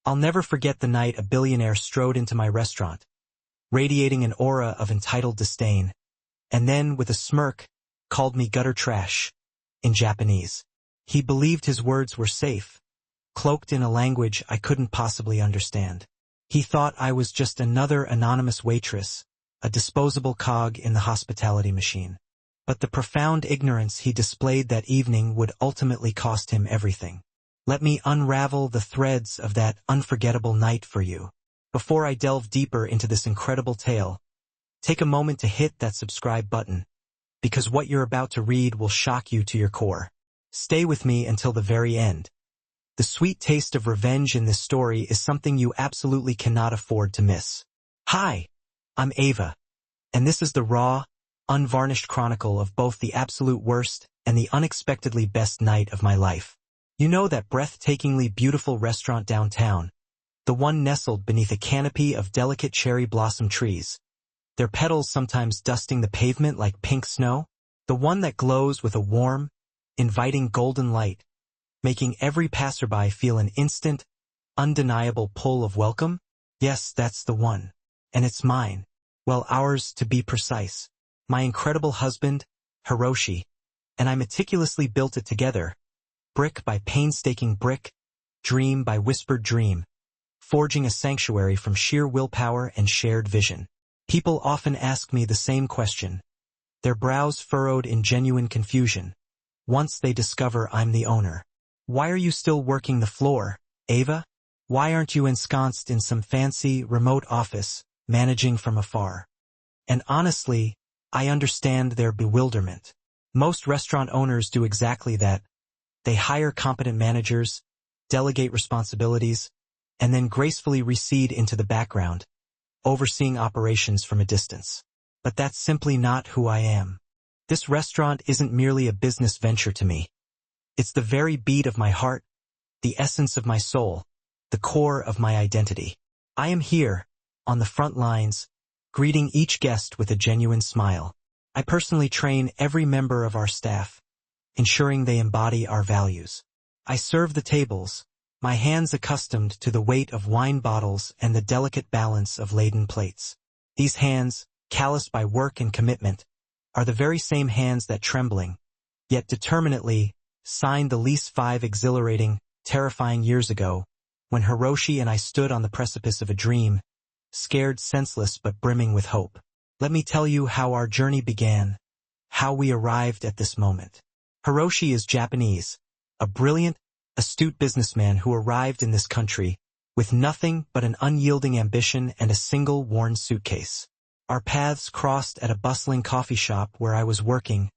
I'll never forget the night a billionaire strode into my restaurant, radiating an aura of entitled disdain, and then, with a smirk, called me gutter trash, in Japanese. He believed his words were safe, cloaked in a language I couldn't possibly understand. He thought I was just another anonymous waitress, a disposable cog in the hospitality machine. But the profound ignorance he displayed that evening would ultimately cost him everything. Let me unravel the threads of that unforgettable night for you. Before I delve deeper into this incredible tale, take a moment to hit that subscribe button, because what you're about to read will shock you to your core. Stay with me until the very end. The sweet taste of revenge in this story is something you absolutely cannot afford to miss. Hi, I'm Ava, and this is the raw, unvarnished chronicle of both the absolute worst and the unexpectedly best night of my life. You know that breathtakingly beautiful restaurant downtown, the one nestled beneath a canopy of delicate cherry blossom trees, their petals sometimes dusting the pavement like pink snow? The one that glows with a warm, inviting golden light, making every passerby feel an instant, undeniable pull of welcome? Yes, that's the one. And it's mine. Well, ours to be precise. My incredible husband, Hiroshi, and I meticulously built it together, brick by painstaking brick, dream by whispered dream, forging a sanctuary from sheer willpower and shared vision. People often ask me the same question, their brows furrowed in genuine confusion, once they discover I'm the owner. Why are you still working the floor, Ava? Why aren't you ensconced in some fancy, remote office, managing from afar? And honestly, I understand their bewilderment. Most restaurant owners do exactly that. They hire competent managers, delegate responsibilities, and then gracefully recede into the background, overseeing operations from a distance. But that's simply not who I am. This restaurant isn't merely a business venture to me. It's the very beat of my heart, the essence of my soul, the core of my identity. I am here, on the front lines, greeting each guest with a genuine smile. I personally train every member of our staff, ensuring they embody our values. I serve the tables, my hands accustomed to the weight of wine bottles and the delicate balance of laden plates. These hands, calloused by work and commitment, are the very same hands that trembling, yet determinately, signed the lease 5 exhilarating, terrifying years ago, when Hiroshi and I stood on the precipice of a dream, scared senseless but brimming with hope. Let me tell you how our journey began, how we arrived at this moment. Hiroshi is Japanese, a brilliant, astute businessman who arrived in this country with nothing but an unyielding ambition and a single worn suitcase. Our paths crossed at a bustling coffee shop where I was working,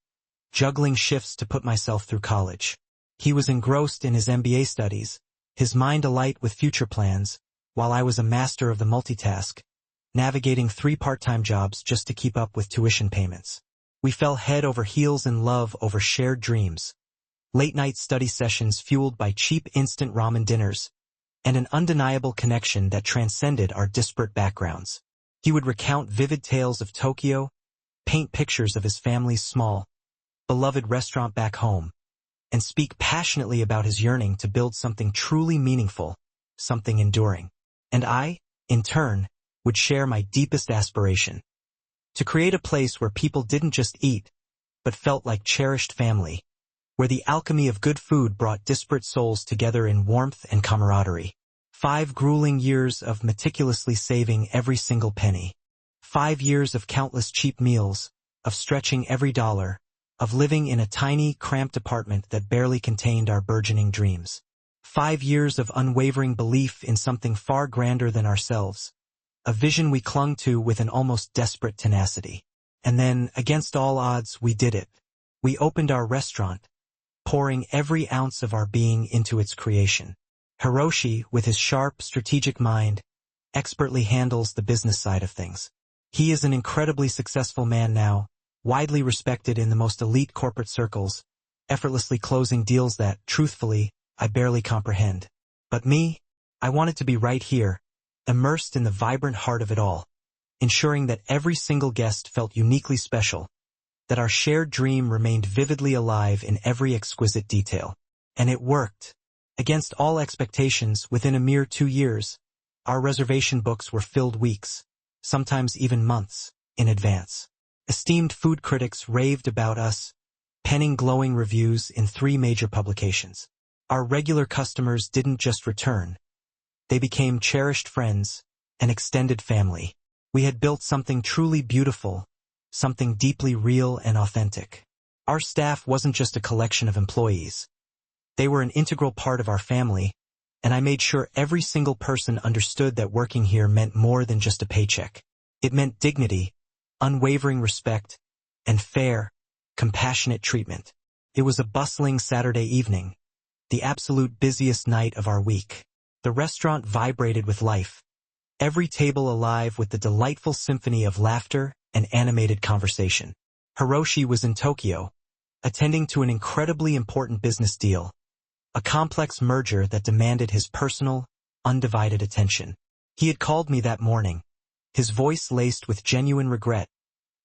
juggling shifts to put myself through college. He was engrossed in his MBA studies, his mind alight with future plans, while I was a master of the multitask, navigating 3 part-time jobs just to keep up with tuition payments. We fell head over heels in love over shared dreams, late-night study sessions fueled by cheap instant ramen dinners, and an undeniable connection that transcended our disparate backgrounds. He would recount vivid tales of Tokyo, paint pictures of his family's small, beloved restaurant back home, and speak passionately about his yearning to build something truly meaningful, something enduring. And I, in turn, would share my deepest aspiration: to create a place where people didn't just eat, but felt like cherished family, where the alchemy of good food brought disparate souls together in warmth and camaraderie. 5 grueling years of meticulously saving every single penny. 5 years of countless cheap meals, of stretching every dollar, of living in a tiny, cramped apartment that barely contained our burgeoning dreams. 5 years of unwavering belief in something far grander than ourselves, a vision we clung to with an almost desperate tenacity. And then, against all odds, we did it. We opened our restaurant, pouring every ounce of our being into its creation. Hiroshi, with his sharp, strategic mind, expertly handles the business side of things. He is an incredibly successful man now, widely respected in the most elite corporate circles, effortlessly closing deals that, truthfully, I barely comprehend. But me, I wanted to be right here, immersed in the vibrant heart of it all, ensuring that every single guest felt uniquely special, that our shared dream remained vividly alive in every exquisite detail. And it worked. Against all expectations, within a mere 2 years, our reservation books were filled weeks, sometimes even months, in advance. Esteemed food critics raved about us, penning glowing reviews in 3 major publications. Our regular customers didn't just return. They became cherished friends, an extended family. We had built something truly beautiful, something deeply real and authentic. Our staff wasn't just a collection of employees. They were an integral part of our family, and I made sure every single person understood that working here meant more than just a paycheck. It meant dignity, unwavering respect, and fair, compassionate treatment. It was a bustling Saturday evening, the absolute busiest night of our week. The restaurant vibrated with life, every table alive with the delightful symphony of laughter and animated conversation. Hiroshi was in Tokyo, attending to an incredibly important business deal, a complex merger that demanded his personal, undivided attention. He had called me that morning, his voice laced with genuine regret,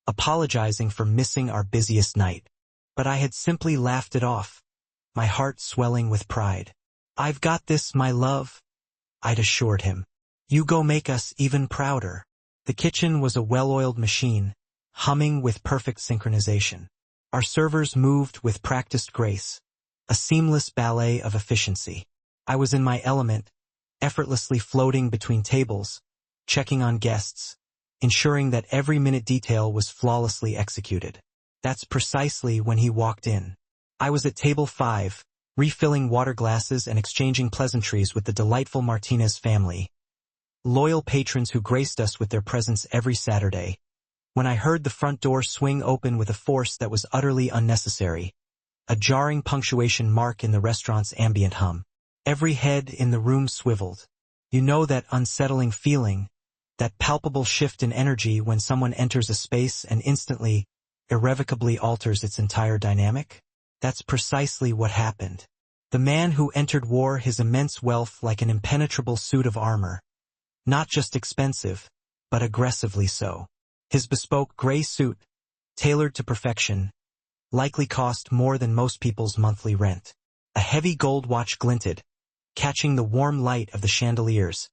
apologizing for missing our busiest night. But I had simply laughed it off, my heart swelling with pride. "I've got this, my love," I'd assured him. "You go make us even prouder." The kitchen was a well-oiled machine, humming with perfect synchronization. Our servers moved with practiced grace, a seamless ballet of efficiency. I was in my element, effortlessly floating between tables, checking on guests, ensuring that every minute detail was flawlessly executed. That's precisely when he walked in. I was at table 5, refilling water glasses and exchanging pleasantries with the delightful Martinez family, loyal patrons who graced us with their presence every Saturday, when I heard the front door swing open with a force that was utterly unnecessary, a jarring punctuation mark in the restaurant's ambient hum. Every head in the room swiveled. You know that unsettling feeling, that palpable shift in energy when someone enters a space and instantly, irrevocably alters its entire dynamic? That's precisely what happened. The man who entered wore his immense wealth like an impenetrable suit of armor. Not just expensive, but aggressively so. His bespoke gray suit, tailored to perfection, likely cost more than most people's monthly rent. A heavy gold watch glinted, catching the warm light of the chandeliers,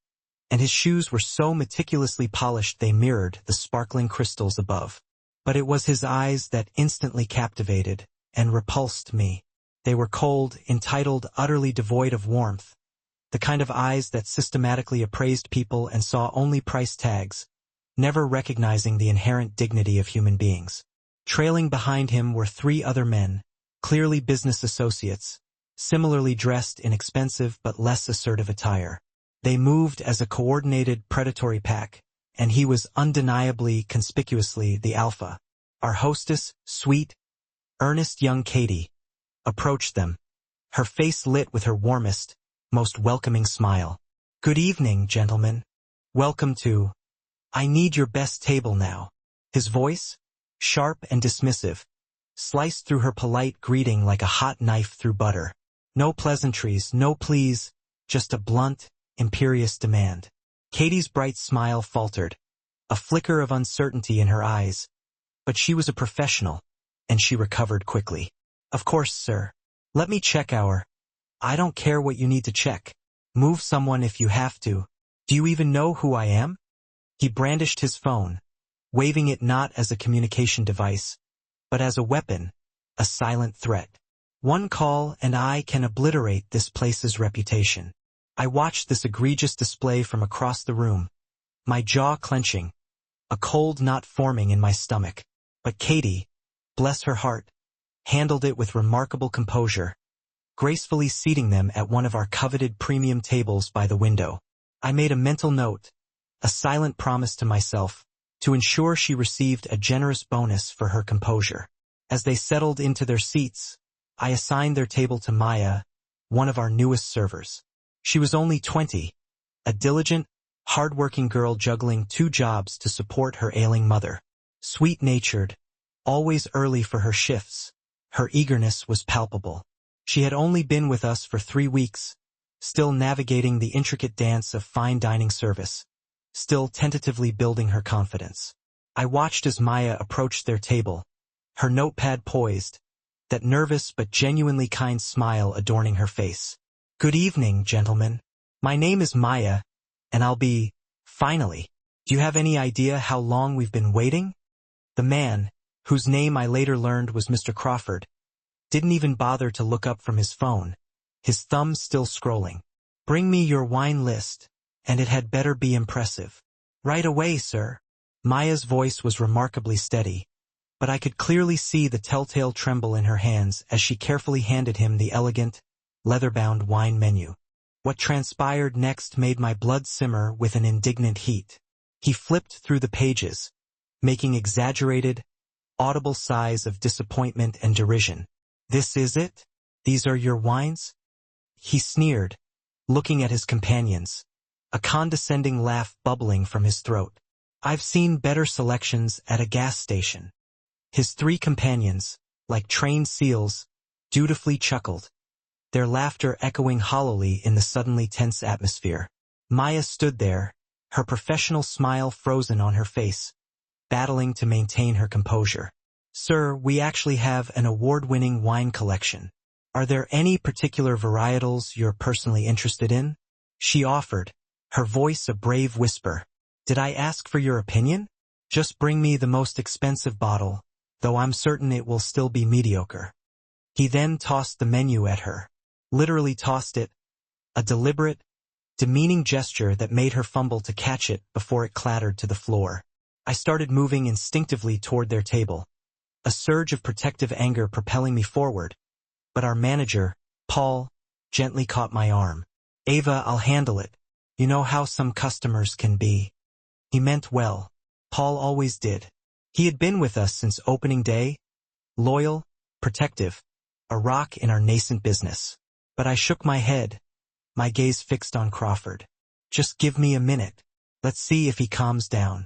and his shoes were so meticulously polished they mirrored the sparkling crystals above. But it was his eyes that instantly captivated and repulsed me. They were cold, entitled, utterly devoid of warmth, the kind of eyes that systematically appraised people and saw only price tags, never recognizing the inherent dignity of human beings. Trailing behind him were 3 other men, clearly business associates, similarly dressed in expensive but less assertive attire. They moved as a coordinated predatory pack, and he was undeniably, conspicuously the alpha. Our hostess, sweet, earnest young Katie, approached them, her face lit with her warmest, most welcoming smile. "Good evening, gentlemen. Welcome to... I need your best table now." His voice, sharp and dismissive, sliced through her polite greeting like a hot knife through butter. No pleasantries, no pleas, just a blunt, imperious demand. Katie's bright smile faltered, a flicker of uncertainty in her eyes, but she was a professional, and she recovered quickly. "Of course, sir. Let me check our... I don't care what you need to check. Move someone if you have to. Do you even know who I am?" He brandished his phone, waving it not as a communication device, but as a weapon, a silent threat. "One call and I can obliterate this place's reputation." I watched this egregious display from across the room, my jaw clenching, a cold knot forming in my stomach. But Katie, bless her heart, handled it with remarkable composure, gracefully seating them at one of our coveted premium tables by the window. I made a mental note, a silent promise to myself, to ensure she received a generous bonus for her composure. As they settled into their seats, I assigned their table to Maya, one of our newest servers. She was only 20, a diligent, hard-working girl juggling 2 jobs to support her ailing mother. Sweet-natured, always early for her shifts, her eagerness was palpable. She had only been with us for 3 weeks, still navigating the intricate dance of fine dining service, still tentatively building her confidence. I watched as Maya approached their table, her notepad poised, that nervous but genuinely kind smile adorning her face. Good evening, gentlemen. My name is Maya, and finally. Do you have any idea how long we've been waiting? The man, whose name I later learned was Mr. Crawford, didn't even bother to look up from his phone, his thumb still scrolling. Bring me your wine list, and it had better be impressive. Right away, sir. Maya's voice was remarkably steady, but I could clearly see the telltale tremble in her hands as she carefully handed him the elegant, leather-bound wine menu. What transpired next made my blood simmer with an indignant heat. He flipped through the pages, making exaggerated, audible sighs of disappointment and derision. This is it? These are your wines? He sneered, looking at his companions, a condescending laugh bubbling from his throat. I've seen better selections at a gas station. His three companions, like trained seals, dutifully chuckled, their laughter echoing hollowly in the suddenly tense atmosphere. Maya stood there, her professional smile frozen on her face, battling to maintain her composure. Sir, we actually have an award-winning wine collection. Are there any particular varietals you're personally interested in? She offered, her voice a brave whisper. Did I ask for your opinion? Just bring me the most expensive bottle, though I'm certain it will still be mediocre. He then tossed the menu at her. Literally tossed it, a deliberate, demeaning gesture that made her fumble to catch it before it clattered to the floor. I started moving instinctively toward their table, a surge of protective anger propelling me forward, but our manager, Paul, gently caught my arm. Ava, I'll handle it. You know how some customers can be. He meant well. Paul always did. He had been with us since opening day, loyal, protective, a rock in our nascent business. But I shook my head, my gaze fixed on Crawford. Just give me a minute. Let's see if he calms down.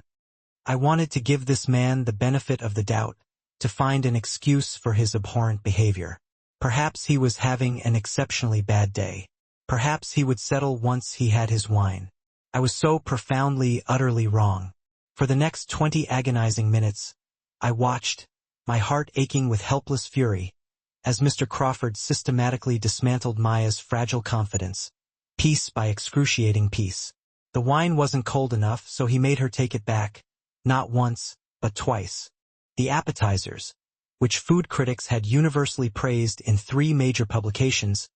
I wanted to give this man the benefit of the doubt, to find an excuse for his abhorrent behavior. Perhaps he was having an exceptionally bad day. Perhaps he would settle once he had his wine. I was so profoundly, utterly wrong. For the next 20 agonizing minutes, I watched, my heart aching with helpless fury, as Mr. Crawford systematically dismantled Maya's fragile confidence, piece by excruciating piece. The wine wasn't cold enough, so he made her take it back, not once, but twice. The appetizers, which food critics had universally praised in 3 major publications,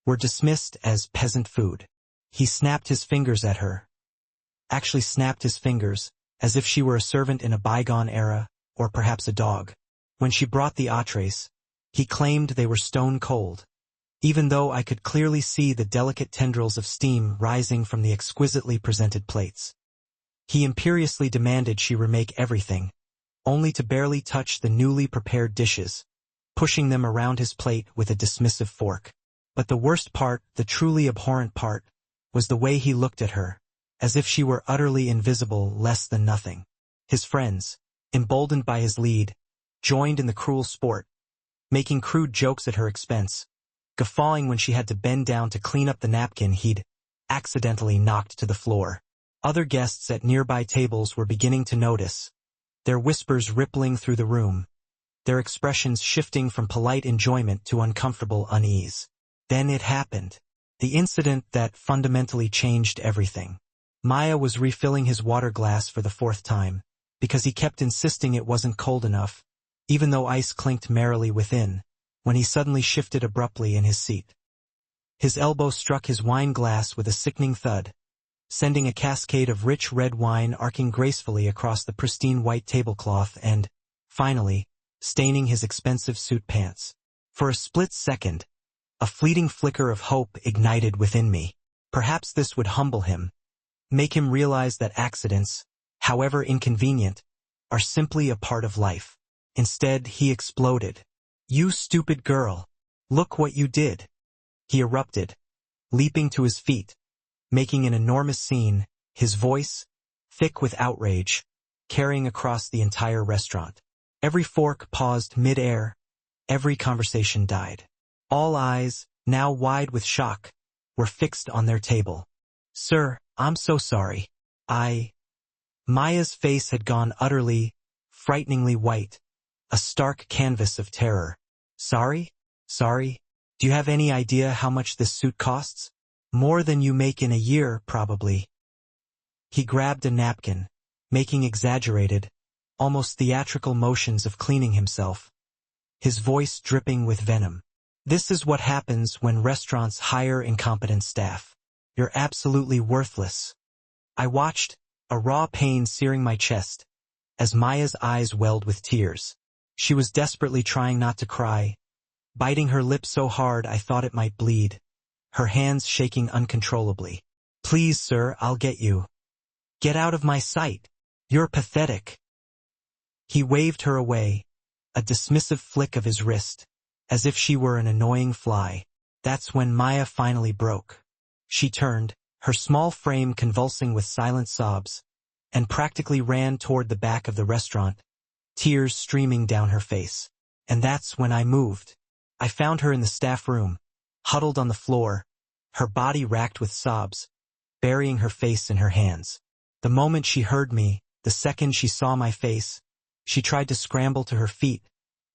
were dismissed as peasant food. He snapped his fingers at her. Actually snapped his fingers, as if she were a servant in a bygone era, or perhaps a dog. When she brought the entrees, he claimed they were stone cold, even though I could clearly see the delicate tendrils of steam rising from the exquisitely presented plates. He imperiously demanded she remake everything, only to barely touch the newly prepared dishes, pushing them around his plate with a dismissive fork. But the worst part, the truly abhorrent part, was the way he looked at her, as if she were utterly invisible, less than nothing. His friends, emboldened by his lead, joined in the cruel sport, making crude jokes at her expense, guffawing when she had to bend down to clean up the napkin he'd accidentally knocked to the floor. Other guests at nearby tables were beginning to notice, their whispers rippling through the room, their expressions shifting from polite enjoyment to uncomfortable unease. Then it happened. The incident that fundamentally changed everything. Maya was refilling his water glass for the 4th time, because he kept insisting it wasn't cold enough, even though ice clinked merrily within, when he suddenly shifted abruptly in his seat. His elbow struck his wine glass with a sickening thud, sending a cascade of rich red wine arcing gracefully across the pristine white tablecloth and, finally, staining his expensive suit pants. For a split second, a fleeting flicker of hope ignited within me. Perhaps this would humble him, make him realize that accidents, however inconvenient, are simply a part of life. Instead, he exploded. "You stupid girl! Look what you did!" He erupted, leaping to his feet, making an enormous scene, his voice, thick with outrage, carrying across the entire restaurant. Every fork paused mid-air, every conversation died. All eyes, now wide with shock, were fixed on their table. "Sir, I'm so sorry. Maya's face had gone utterly, frighteningly white, a stark canvas of terror. Sorry? Sorry? Do you have any idea how much this suit costs? More than you make in a year, probably. He grabbed a napkin, making exaggerated, almost theatrical motions of cleaning himself, his voice dripping with venom. This is what happens when restaurants hire incompetent staff. You're absolutely worthless. I watched, a raw pain searing my chest, as Maya's eyes welled with tears. She was desperately trying not to cry, biting her lip so hard I thought it might bleed, her hands shaking uncontrollably. Please, sir, I'll get you. Get out of my sight. You're pathetic. He waved her away, a dismissive flick of his wrist, as if she were an annoying fly. That's when Maya finally broke. She turned, her small frame convulsing with silent sobs, and practically ran toward the back of the restaurant, tears streaming down her face. And that's when I moved. I found her in the staff room, huddled on the floor, her body racked with sobs, burying her face in her hands. The moment she heard me, the second she saw my face, she tried to scramble to her feet,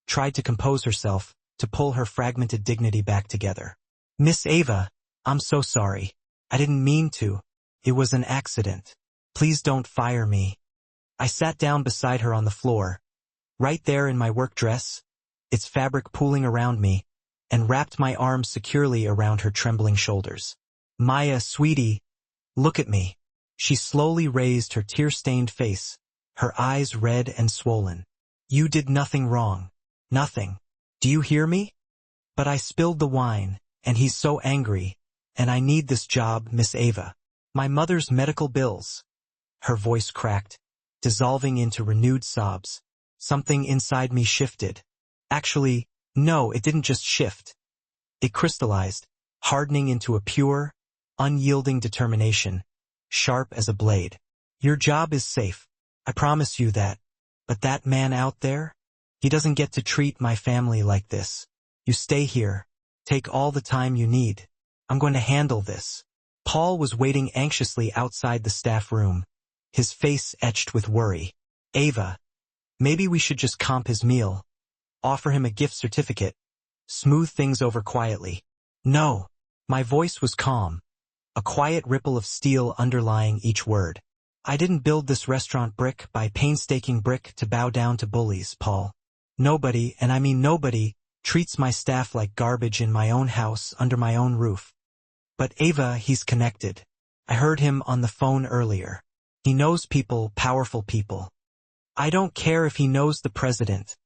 tried to compose herself, to pull her fragmented dignity back together. Miss Ava, I'm so sorry. I didn't mean to. It was an accident. Please don't fire me. I sat down beside her on the floor, right there in my work dress, its fabric pooling around me, and wrapped my arms securely around her trembling shoulders. Maya, sweetie, look at me. She slowly raised her tear-stained face, her eyes red and swollen. You did nothing wrong. Nothing. Do you hear me? But I spilled the wine, and he's so angry, and I need this job, Miss Ava. My mother's medical bills. Her voice cracked, dissolving into renewed sobs. Something inside me shifted. Actually, no, it didn't just shift. It crystallized, hardening into a pure, unyielding determination, sharp as a blade. Your job is safe. I promise you that. But that man out there? He doesn't get to treat my family like this. You stay here. Take all the time you need. I'm going to handle this. Paul was waiting anxiously outside the staff room, his face etched with worry. Ava, maybe we should just comp his meal. Offer him a gift certificate. Smooth things over quietly. No. My voice was calm, a quiet ripple of steel underlying each word. I didn't build this restaurant brick by painstaking brick to bow down to bullies, Paul. Nobody, and I mean nobody, treats my staff like garbage in my own house under my own roof. But Ava, he's connected. I heard him on the phone earlier. He knows people, powerful people. I don't care if he knows the president,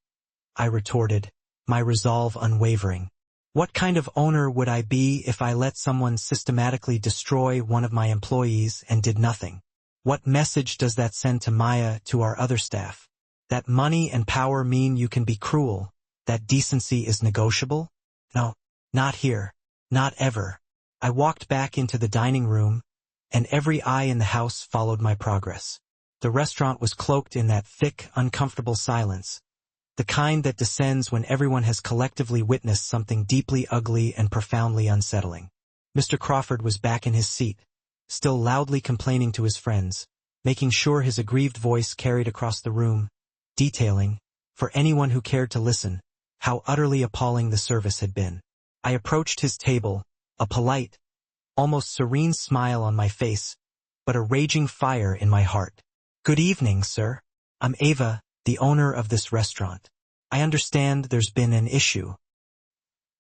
I retorted, my resolve unwavering. What kind of owner would I be if I let someone systematically destroy one of my employees and did nothing? What message does that send to Maya, to our other staff? That money and power mean you can be cruel, that decency is negotiable? No, not here, not ever. I walked back into the dining room, and every eye in the house followed my progress. The restaurant was cloaked in that thick, uncomfortable silence, the kind that descends when everyone has collectively witnessed something deeply ugly and profoundly unsettling. Mr. Crawford was back in his seat, still loudly complaining to his friends, making sure his aggrieved voice carried across the room, detailing, for anyone who cared to listen, how utterly appalling the service had been. I approached his table, a polite, almost serene smile on my face, but a raging fire in my heart. Good evening, sir. I'm Ava, the owner of this restaurant. I understand there's been an issue.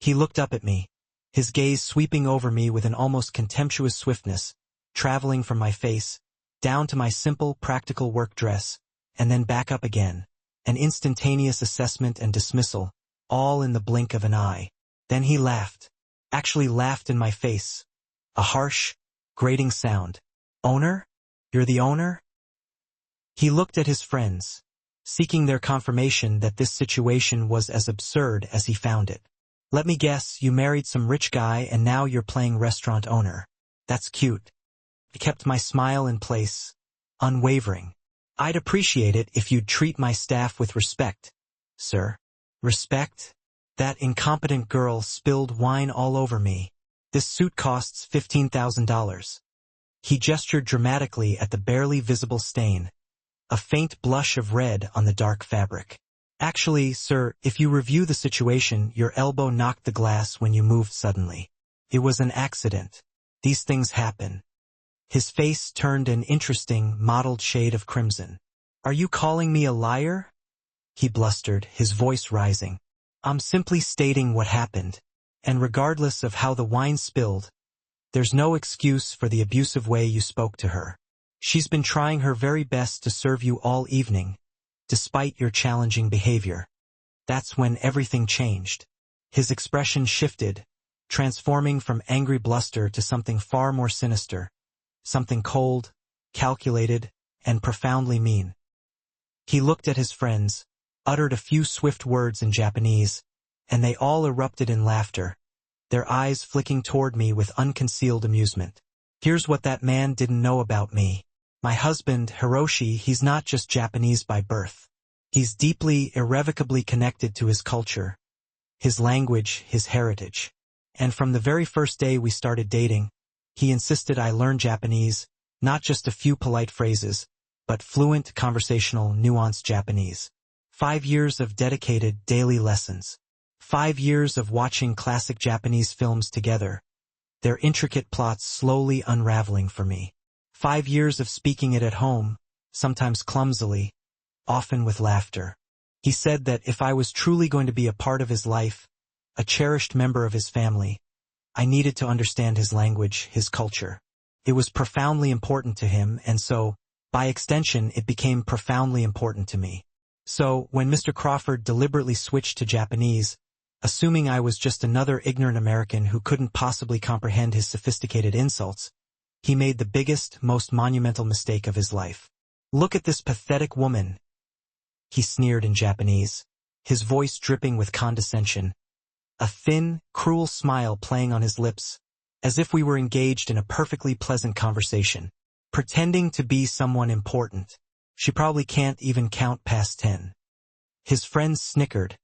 He looked up at me, his gaze sweeping over me with an almost contemptuous swiftness, traveling from my face, down to my simple, practical work dress, and then back up again, an instantaneous assessment and dismissal, all in the blink of an eye. Then he laughed, actually laughed in my face, a harsh, grating sound. Owner? You're the owner? He looked at his friends, seeking their confirmation that this situation was as absurd as he found it. Let me guess, you married some rich guy and now you're playing restaurant owner. That's cute. I kept my smile in place, unwavering. I'd appreciate it if you'd treat my staff with respect, sir. Respect? That incompetent girl spilled wine all over me. This suit costs $15,000. He gestured dramatically at the barely visible stain, a faint blush of red on the dark fabric. Actually, sir, if you review the situation, your elbow knocked the glass when you moved suddenly. It was an accident. These things happen. His face turned an interesting, mottled shade of crimson. Are you calling me a liar? He blustered, his voice rising. I'm simply stating what happened. And regardless of how the wine spilled, there's no excuse for the abusive way you spoke to her. She's been trying her very best to serve you all evening, despite your challenging behavior. That's when everything changed. His expression shifted, transforming from angry bluster to something far more sinister. Something cold, calculated, and profoundly mean. He looked at his friends, uttered a few swift words in Japanese, and they all erupted in laughter, their eyes flicking toward me with unconcealed amusement. Here's what that man didn't know about me. My husband, Hiroshi, he's not just Japanese by birth. He's deeply, irrevocably connected to his culture, his language, his heritage. And from the very first day we started dating, he insisted I learn Japanese, not just a few polite phrases, but fluent, conversational, nuanced Japanese. 5 years of dedicated, daily lessons. 5 years of watching classic Japanese films together, their intricate plots slowly unraveling for me. 5 years of speaking it at home, sometimes clumsily, often with laughter. He said that if I was truly going to be a part of his life, a cherished member of his family, I needed to understand his language, his culture. It was profoundly important to him, and so, by extension, it became profoundly important to me. So, when Mr. Crawford deliberately switched to Japanese, assuming I was just another ignorant American who couldn't possibly comprehend his sophisticated insults, he made the biggest, most monumental mistake of his life. Look at this pathetic woman, he sneered in Japanese, his voice dripping with condescension, a thin, cruel smile playing on his lips, as if we were engaged in a perfectly pleasant conversation. Pretending to be someone important. She probably can't even count past 10. His friends snickered,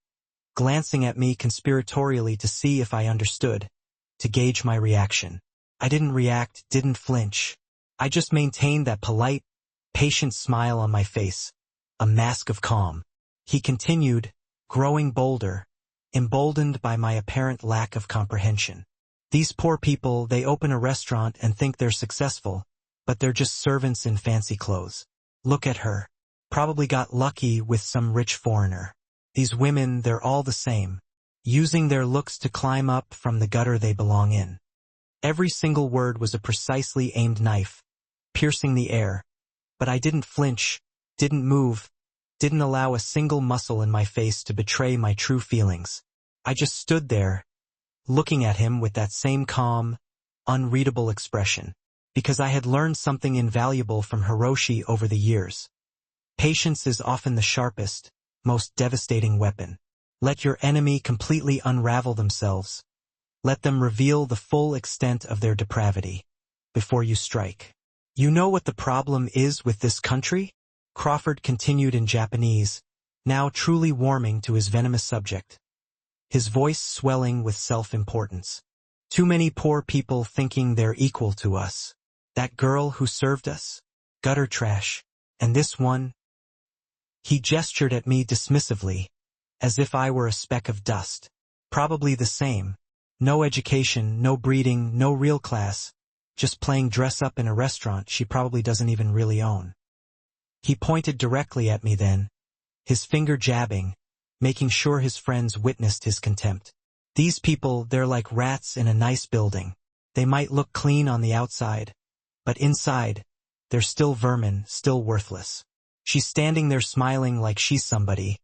glancing at me conspiratorially to see if I understood, to gauge my reaction. I didn't react, didn't flinch. I just maintained that polite, patient smile on my face, a mask of calm. He continued, growing bolder, emboldened by my apparent lack of comprehension. These poor people, they open a restaurant and think they're successful, but they're just servants in fancy clothes. Look at her. Probably got lucky with some rich foreigner. These women, they're all the same, using their looks to climb up from the gutter they belong in. Every single word was a precisely aimed knife, piercing the air. But I didn't flinch, didn't move, didn't allow a single muscle in my face to betray my true feelings. I just stood there, looking at him with that same calm, unreadable expression, because I had learned something invaluable from Hiroshi over the years. Patience is often the sharpest, most devastating weapon. Let your enemy completely unravel themselves. Let them reveal the full extent of their depravity before you strike. You know what the problem is with this country? Crawford continued in Japanese, now truly warming to his venomous subject, his voice swelling with self-importance. Too many poor people thinking they're equal to us. That girl who served us? Gutter trash. And this one? He gestured at me dismissively, as if I were a speck of dust. Probably the same. No education, no breeding, no real class. Just playing dress-up in a restaurant she probably doesn't even really own. He pointed directly at me then, his finger jabbing, making sure his friends witnessed his contempt. These people, they're like rats in a nice building. They might look clean on the outside, but inside, they're still vermin, still worthless. She's standing there smiling like she's somebody,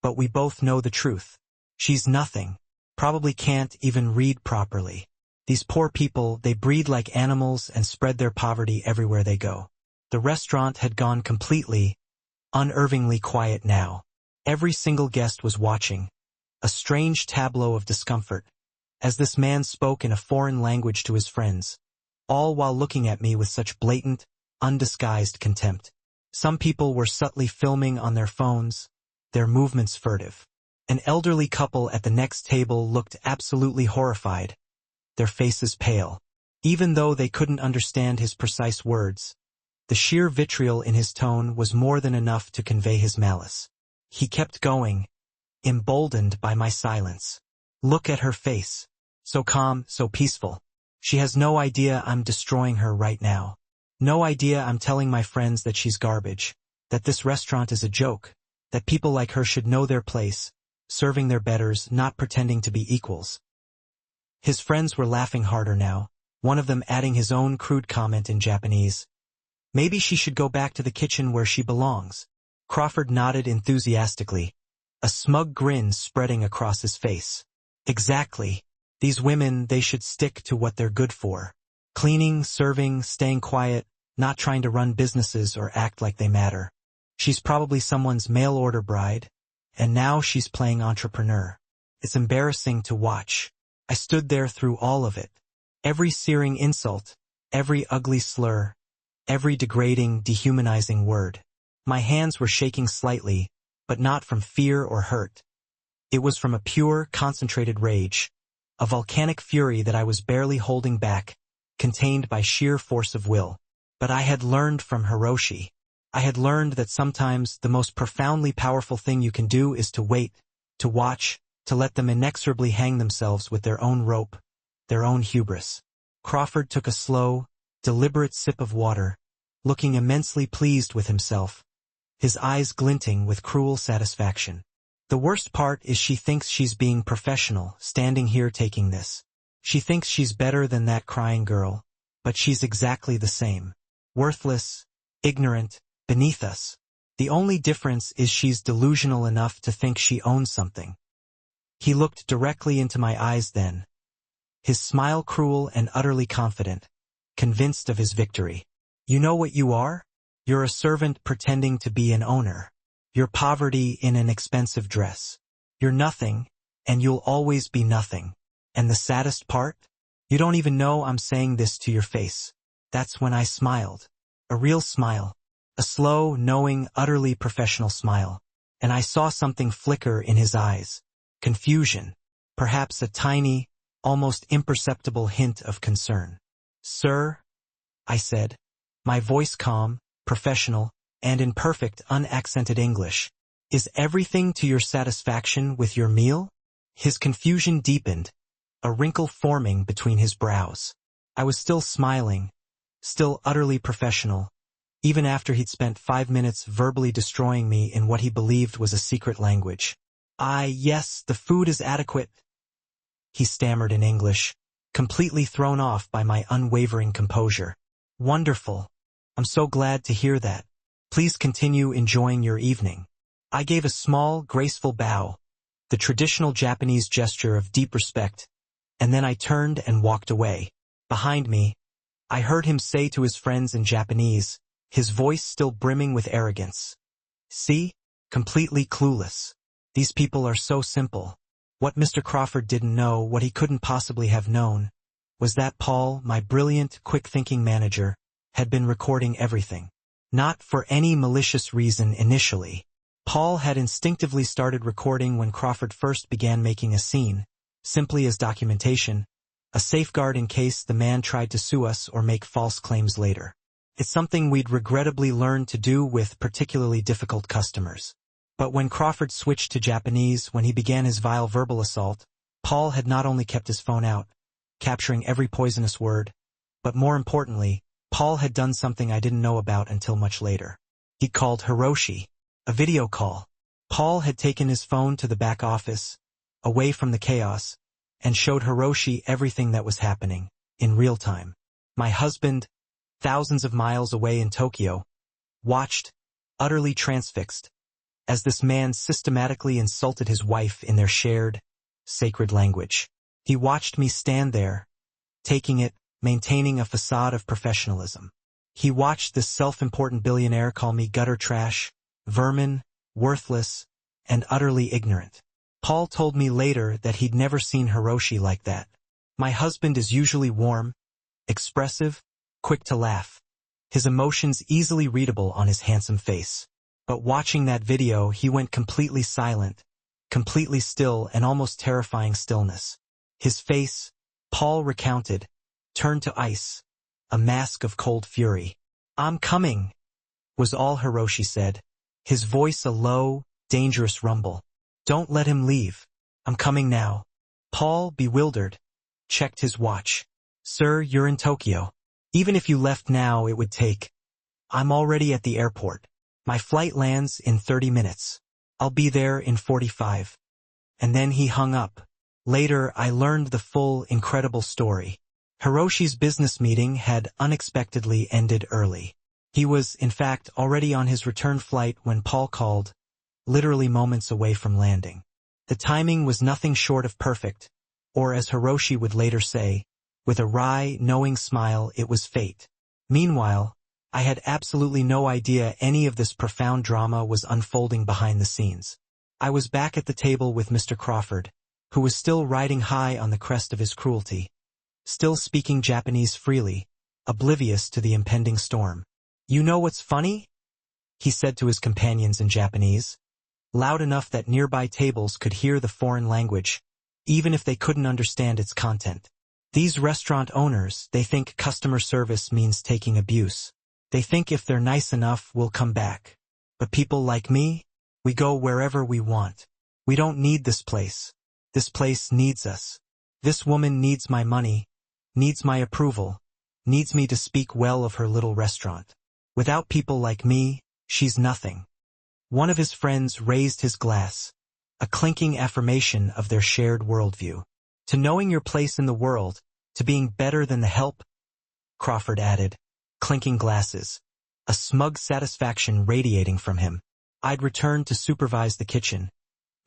but we both know the truth. She's nothing, probably can't even read properly. These poor people, they breed like animals and spread their poverty everywhere they go. The restaurant had gone completely, unnervingly quiet now. Every single guest was watching, a strange tableau of discomfort, as this man spoke in a foreign language to his friends, all while looking at me with such blatant, undisguised contempt. Some people were subtly filming on their phones, their movements furtive. An elderly couple at the next table looked absolutely horrified, their faces pale. Even though they couldn't understand his precise words, the sheer vitriol in his tone was more than enough to convey his malice. He kept going, emboldened by my silence. Look at her face. So calm, so peaceful. She has no idea I'm destroying her right now. No idea I'm telling my friends that she's garbage, that this restaurant is a joke, that people like her should know their place, serving their betters, not pretending to be equals. His friends were laughing harder now, one of them adding his own crude comment in Japanese. Maybe she should go back to the kitchen where she belongs. Crawford nodded enthusiastically, a smug grin spreading across his face. Exactly. These women, they should stick to what they're good for. Cleaning, serving, staying quiet, not trying to run businesses or act like they matter. She's probably someone's mail-order bride, and now she's playing entrepreneur. It's embarrassing to watch. I stood there through all of it. Every searing insult, every ugly slur, every degrading, dehumanizing word. My hands were shaking slightly, but not from fear or hurt. It was from a pure, concentrated rage, a volcanic fury that I was barely holding back, contained by sheer force of will. But I had learned from Hiroshi. I had learned that sometimes the most profoundly powerful thing you can do is to wait, to watch, to let them inexorably hang themselves with their own rope, their own hubris. Crawford took a slow, deliberate sip of water, looking immensely pleased with himself, his eyes glinting with cruel satisfaction. The worst part is she thinks she's being professional, standing here taking this. She thinks she's better than that crying girl, but she's exactly the same. Worthless, ignorant, beneath us. The only difference is she's delusional enough to think she owns something. He looked directly into my eyes then, his smile cruel and utterly confident, convinced of his victory. You know what you are? You're a servant pretending to be an owner. You're poverty in an expensive dress. You're nothing, and you'll always be nothing. And the saddest part? You don't even know I'm saying this to your face. That's when I smiled. A real smile. A slow, knowing, utterly professional smile. And I saw something flicker in his eyes. Confusion. Perhaps a tiny, almost imperceptible hint of concern. Sir, I said, my voice calm, professional, and in perfect, unaccented English. Is everything to your satisfaction with your meal? His confusion deepened, a wrinkle forming between his brows. I was still smiling, still utterly professional, even after he'd spent 5 minutes verbally destroying me in what he believed was a secret language. Yes, the food is adequate, he stammered in English, completely thrown off by my unwavering composure. Wonderful. I'm so glad to hear that. Please continue enjoying your evening. I gave a small, graceful bow, the traditional Japanese gesture of deep respect, and then I turned and walked away. Behind me, I heard him say to his friends in Japanese, his voice still brimming with arrogance. See? Completely clueless. These people are so simple. What Mr. Crawford didn't know, what he couldn't possibly have known, was that Paul, my brilliant, quick-thinking manager, had been recording everything. Not for any malicious reason initially. Paul had instinctively started recording when Crawford first began making a scene, simply as documentation, a safeguard in case the man tried to sue us or make false claims later. It's something we'd regrettably learned to do with particularly difficult customers. But when Crawford switched to Japanese, when he began his vile verbal assault, Paul had not only kept his phone out, capturing every poisonous word, but more importantly, Paul had done something I didn't know about until much later. He called Hiroshi. A video call. Paul had taken his phone to the back office, away from the chaos, and showed Hiroshi everything that was happening, in real time. My husband, thousands of miles away in Tokyo, watched, utterly transfixed, as this man systematically insulted his wife in their shared, sacred language. He watched me stand there, taking it, maintaining a facade of professionalism. He watched this self-important billionaire call me gutter trash, vermin, worthless, and utterly ignorant. Paul told me later that he'd never seen Hiroshi like that. My husband is usually warm, expressive, quick to laugh, his emotions easily readable on his handsome face. But watching that video, he went completely silent, completely still, and almost terrifying stillness. His face, Paul recounted, turned to ice, a mask of cold fury. I'm coming, was all Hiroshi said, his voice a low, dangerous rumble. Don't let him leave. I'm coming now. Paul, bewildered, checked his watch. Sir, you're in Tokyo. Even if you left now, it would take. I'm already at the airport. My flight lands in 30 minutes. I'll be there in 45. And then he hung up. Later, I learned the full, incredible story. Hiroshi's business meeting had unexpectedly ended early. He was, in fact, already on his return flight when Paul called, literally moments away from landing. The timing was nothing short of perfect, or as Hiroshi would later say, with a wry, knowing smile, it was fate. Meanwhile, I had absolutely no idea any of this profound drama was unfolding behind the scenes. I was back at the table with Mr. Crawford, who was still riding high on the crest of his cruelty, still speaking Japanese freely, oblivious to the impending storm. You know what's funny? He said to his companions in Japanese, loud enough that nearby tables could hear the foreign language, even if they couldn't understand its content. These restaurant owners, they think customer service means taking abuse. They think if they're nice enough, we'll come back. But people like me, we go wherever we want. We don't need this place. This place needs us. This woman needs my money, needs my approval, needs me to speak well of her little restaurant. Without people like me, she's nothing. One of his friends raised his glass, a clinking affirmation of their shared worldview. To knowing your place in the world, to being better than the help, Crawford added, clinking glasses, a smug satisfaction radiating from him. I'd returned to supervise the kitchen,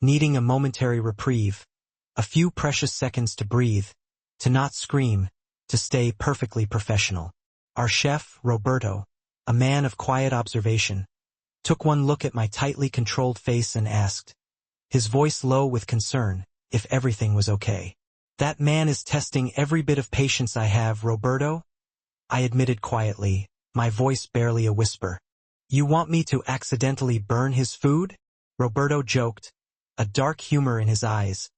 needing a momentary reprieve, a few precious seconds to breathe, to not scream, to stay perfectly professional. Our chef, Roberto, a man of quiet observation, took one look at my tightly controlled face and asked, his voice low with concern, if everything was okay. That man is testing every bit of patience I have, Roberto? I admitted quietly, my voice barely a whisper. You want me to accidentally burn his food? Roberto joked, a dark humor in his eyes,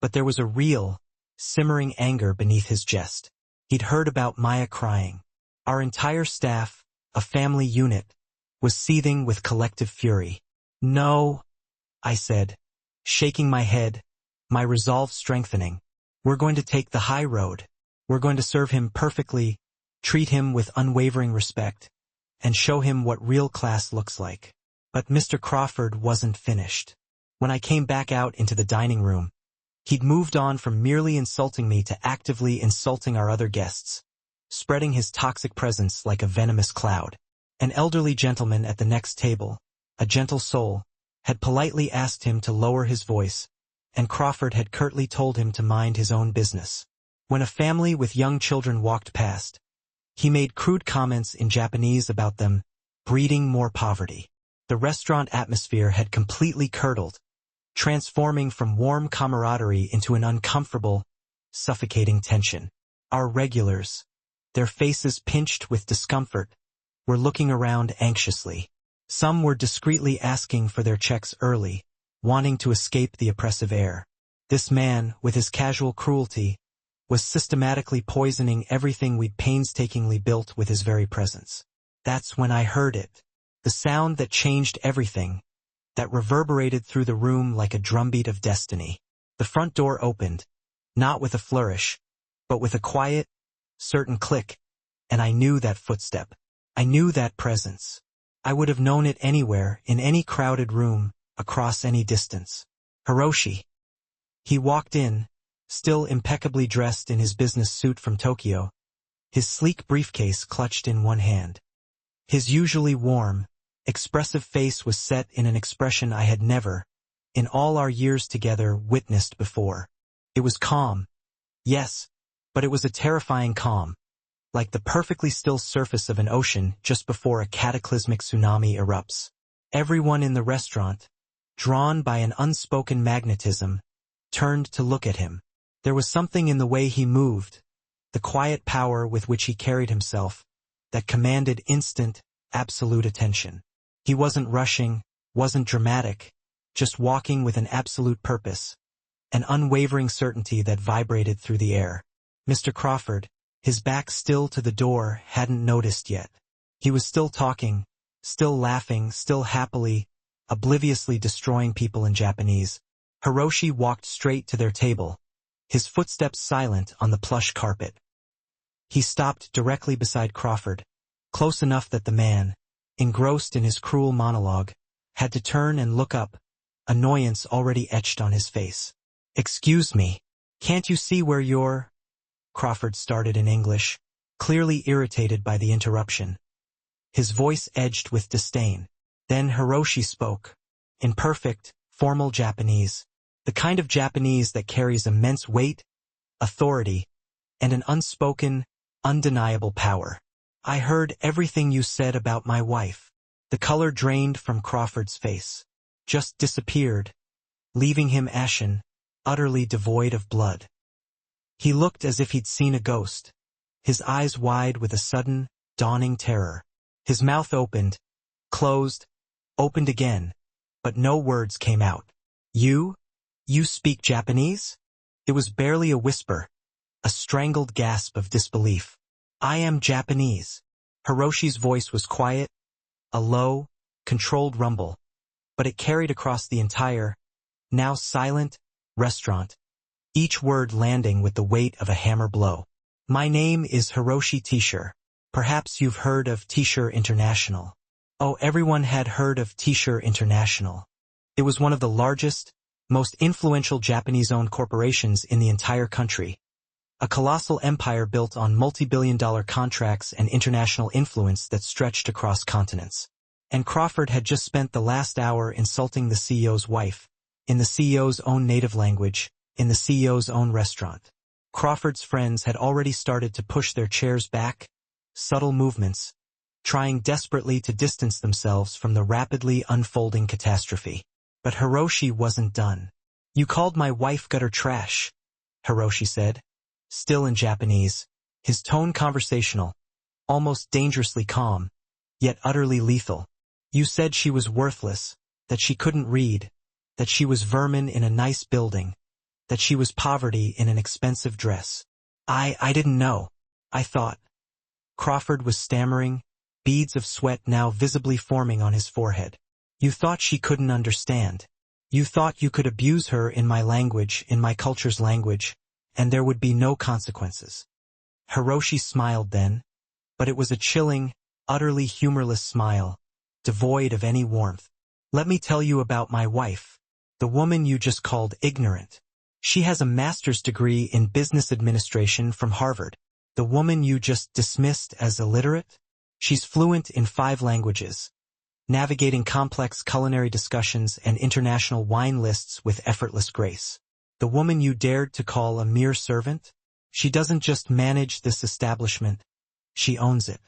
but there was a real, simmering anger beneath his jest. He'd heard about Maya crying. Our entire staff, a family unit, was seething with collective fury. No, I said, shaking my head, my resolve strengthening. We're going to take the high road. We're going to serve him perfectly, treat him with unwavering respect, and show him what real class looks like. But Mr. Crawford wasn't finished. When I came back out into the dining room, he'd moved on from merely insulting me to actively insulting our other guests, spreading his toxic presence like a venomous cloud. An elderly gentleman at the next table, a gentle soul, had politely asked him to lower his voice, and Crawford had curtly told him to mind his own business. When a family with young children walked past, he made crude comments in Japanese about them breeding more poverty. The restaurant atmosphere had completely curdled, transforming from warm camaraderie into an uncomfortable, suffocating tension. Our regulars, their faces pinched with discomfort, were looking around anxiously. Some were discreetly asking for their checks early, wanting to escape the oppressive air. This man, with his casual cruelty, was systematically poisoning everything we'd painstakingly built with his very presence. That's when I heard it. The sound that changed everything, that reverberated through the room like a drumbeat of destiny. The front door opened, not with a flourish, but with a quiet, certain click, and I knew that footstep. I knew that presence. I would have known it anywhere, in any crowded room, across any distance. Hiroshi. He walked in, still impeccably dressed in his business suit from Tokyo, his sleek briefcase clutched in one hand. His usually warm, expressive face was set in an expression I had never, in all our years together, witnessed before. It was calm. Yes, but it was a terrifying calm, like the perfectly still surface of an ocean just before a cataclysmic tsunami erupts. Everyone in the restaurant, drawn by an unspoken magnetism, turned to look at him. There was something in the way he moved, the quiet power with which he carried himself, that commanded instant, absolute attention. He wasn't rushing, wasn't dramatic, just walking with an absolute purpose, an unwavering certainty that vibrated through the air. Mr. Crawford, his back still to the door, hadn't noticed yet. He was still talking, still laughing, still happily, obliviously destroying people in Japanese, Hiroshi walked straight to their table, his footsteps silent on the plush carpet. He stopped directly beside Crawford, close enough that the man, engrossed in his cruel monologue, had to turn and look up, annoyance already etched on his face. "Excuse me, can't you see where you're—" Crawford started in English, clearly irritated by the interruption. His voice edged with disdain. Then Hiroshi spoke, in perfect, formal Japanese, the kind of Japanese that carries immense weight, authority, and an unspoken, undeniable power. "I heard everything you said about my wife." The color drained from Crawford's face, just disappeared, leaving him ashen, utterly devoid of blood. He looked as if he'd seen a ghost, his eyes wide with a sudden, dawning terror. His mouth opened, closed, opened again, but no words came out. You speak Japanese?" It was barely a whisper, a strangled gasp of disbelief. "I am Japanese." Hiroshi's voice was quiet, a low, controlled rumble, but it carried across the entire, now silent, restaurant, each word landing with the weight of a hammer blow. "My name is Hiroshi Teisher. Perhaps you've heard of Teisher International." Oh, everyone had heard of Teisher International. It was one of the largest, most influential Japanese-owned corporations in the entire country. A colossal empire built on multi-billion-dollar contracts and international influence that stretched across continents. And Crawford had just spent the last hour insulting the CEO's wife, in the CEO's own native language, in the CEO's own restaurant. Crawford's friends had already started to push their chairs back, subtle movements, trying desperately to distance themselves from the rapidly unfolding catastrophe. But Hiroshi wasn't done. "You called my wife gutter trash," Hiroshi said, still in Japanese, his tone conversational, almost dangerously calm, yet utterly lethal. "You said she was worthless, that she couldn't read, that she was vermin in a nice building, that she was poverty in an expensive dress. I didn't know. I thought." Crawford was stammering, beads of sweat now visibly forming on his forehead. "You thought she couldn't understand. You thought you could abuse her in my language, in my culture's language, and there would be no consequences." Hiroshi smiled then, but it was a chilling, utterly humorless smile, devoid of any warmth. "Let me tell you about my wife, the woman you just called ignorant. She has a master's degree in business administration from Harvard. The woman you just dismissed as illiterate? She's fluent in 5 languages, navigating complex culinary discussions and international wine lists with effortless grace. The woman you dared to call a mere servant? She doesn't just manage this establishment, she owns it.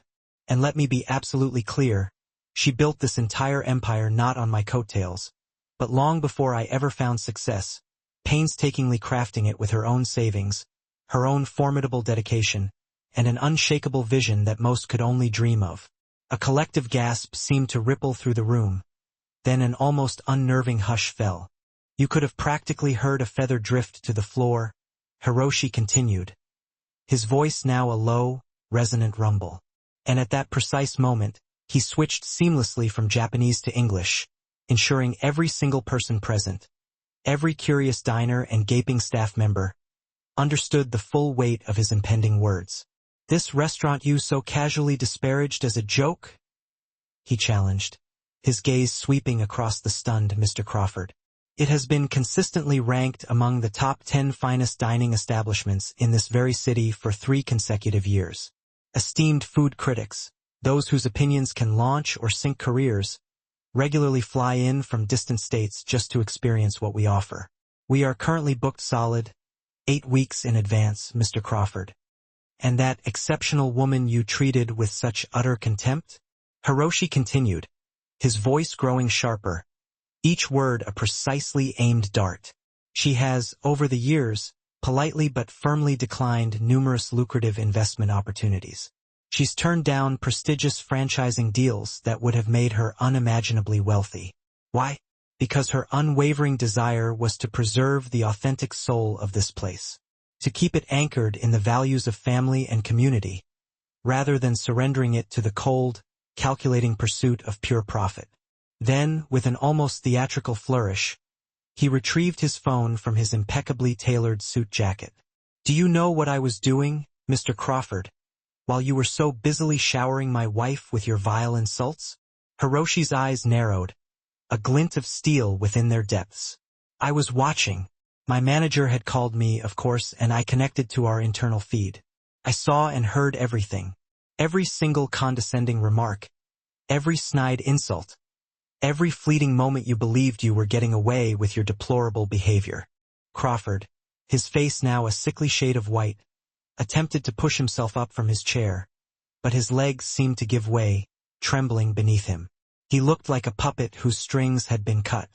And let me be absolutely clear, she built this entire empire not on my coattails, but long before I ever found success, painstakingly crafting it with her own savings, her own formidable dedication, and an unshakable vision that most could only dream of." A collective gasp seemed to ripple through the room. Then an almost unnerving hush fell. You could have practically heard a feather drift to the floor. Hiroshi continued, his voice now a low, resonant rumble. And at that precise moment, he switched seamlessly from Japanese to English, ensuring every single person present, every curious diner and gaping staff member, understood the full weight of his impending words. "This restaurant you so casually disparaged as a joke?" he challenged, his gaze sweeping across the stunned Mr. Crawford. "It has been consistently ranked among the top 10 finest dining establishments in this very city for 3 consecutive years. Esteemed food critics, those whose opinions can launch or sink careers, regularly fly in from distant states just to experience what we offer. We are currently booked solid, 8 weeks in advance, Mr. Crawford. And that exceptional woman you treated with such utter contempt?" Hiroshi continued, his voice growing sharper, each word a precisely aimed dart. "She has, over the years, politely but firmly declined numerous lucrative investment opportunities. She's turned down prestigious franchising deals that would have made her unimaginably wealthy. Why? Because her unwavering desire was to preserve the authentic soul of this place, to keep it anchored in the values of family and community, rather than surrendering it to the cold, calculating pursuit of pure profit." Then, with an almost theatrical flourish, He retrieved his phone from his impeccably tailored suit jacket. "Do you know what I was doing, Mr. Crawford, while you were so busily showering my wife with your vile insults?" Hiroshi's eyes narrowed, a glint of steel within their depths. "I was watching. My manager had called me, of course, and I connected to our internal feed. I saw and heard everything. Every single condescending remark. Every snide insult. Every fleeting moment you believed you were getting away with your deplorable behavior." Crawford, his face now a sickly shade of white, attempted to push himself up from his chair, but his legs seemed to give way, trembling beneath him. He looked like a puppet whose strings had been cut.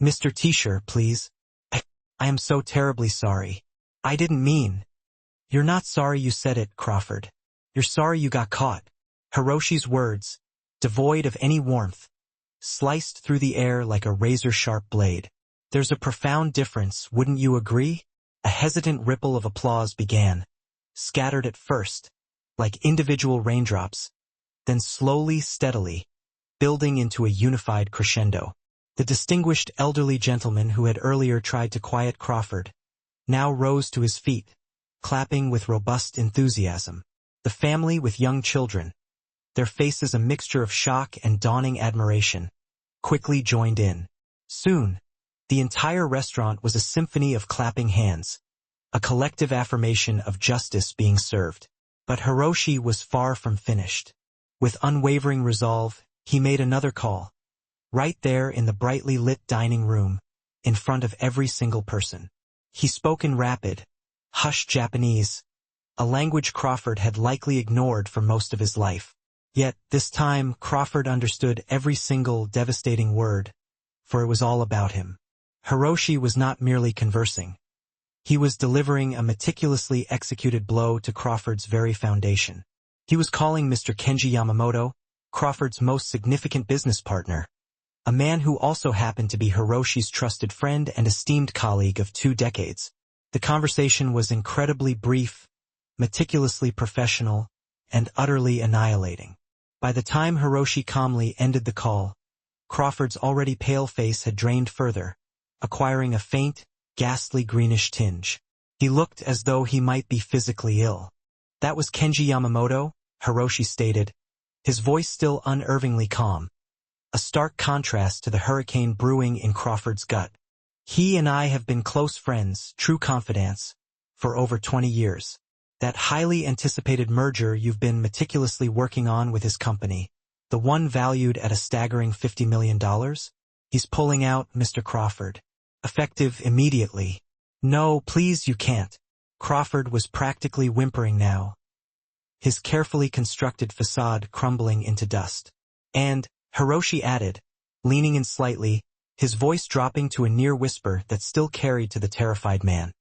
"Mr. T-shirt, please. I am so terribly sorry. I didn't mean." "You're not sorry you said it, Crawford. You're sorry you got caught." Hiroshi's words, devoid of any warmth, sliced through the air like a razor-sharp blade. "There's a profound difference, wouldn't you agree?" A hesitant ripple of applause began, scattered at first, like individual raindrops, then slowly, steadily, building into a unified crescendo. The distinguished elderly gentleman who had earlier tried to quiet Crawford now rose to his feet, clapping with robust enthusiasm. The family with young children, their faces a mixture of shock and dawning admiration, quickly joined in. Soon, the entire restaurant was a symphony of clapping hands, a collective affirmation of justice being served. But Hiroshi was far from finished. With unwavering resolve, he made another call, right there in the brightly lit dining room, in front of every single person. He spoke in rapid, hushed Japanese, a language Crawford had likely ignored for most of his life. Yet, this time, Crawford understood every single devastating word, for it was all about him. Hiroshi was not merely conversing. He was delivering a meticulously executed blow to Crawford's very foundation. He was calling Mr. Kenji Yamamoto, Crawford's most significant business partner, a man who also happened to be Hiroshi's trusted friend and esteemed colleague of 2 decades. The conversation was incredibly brief, meticulously professional, and utterly annihilating. By the time Hiroshi calmly ended the call, Crawford's already pale face had drained further, acquiring a faint, ghastly greenish tinge. He looked as though he might be physically ill. "That was Kenji Yamamoto," Hiroshi stated, his voice still unnervingly calm, a stark contrast to the hurricane brewing in Crawford's gut. "He and I have been close friends, true confidants, for over 20 years. That highly anticipated merger you've been meticulously working on with his company, the one valued at a staggering $50 million? He's pulling out, Mr. Crawford. Effective immediately." "No, please, you can't." Crawford was practically whimpering now, his carefully constructed facade crumbling into dust. "And," Hiroshi added, leaning in slightly, his voice dropping to a near whisper that still carried to the terrified man,